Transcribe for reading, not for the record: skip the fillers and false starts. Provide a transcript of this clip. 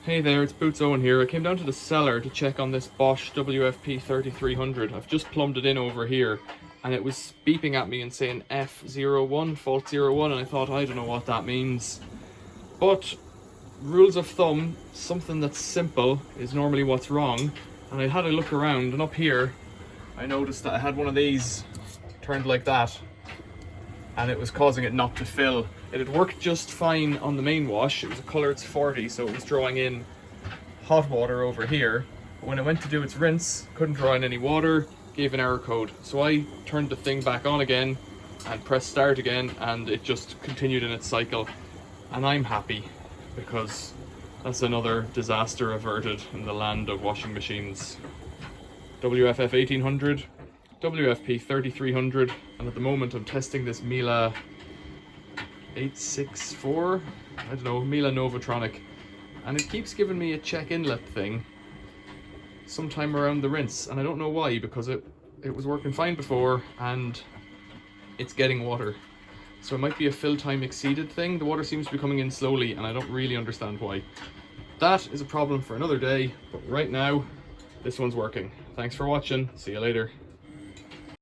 Hey there, it's Boots Owen here. I came down to the cellar to check on this Bosch WFP3300. I've just plumbed it in over here and it was beeping at me and saying F01, fault 01, and I thought, I don't know what that means. But rules of thumb, something that's simple is normally what's wrong. And I had a look around, and up here I noticed that I had one of these turned like that and it was causing it not to fill. It had worked just fine on the main wash. It was a Culler's 40, so it was drawing in hot water over here. But when it went to do its rinse, couldn't draw in any water, gave an error code. So I turned the thing back on again and pressed start again, and it just continued in its cycle. And I'm happy, because that's another disaster averted in the land of washing machines. WFF1800, WFP3300, and at the moment I'm testing this Miele 864, I don't know, Miele Novatronic, and it keeps giving me a check inlet thing sometime around the rinse, and I don't know why, because it was working fine before and it's getting water. So it might be a fill time exceeded thing. The water seems to be coming in slowly and I don't really understand why. That is a problem for another day, but right now this one's working. Thanks for watching, see you later.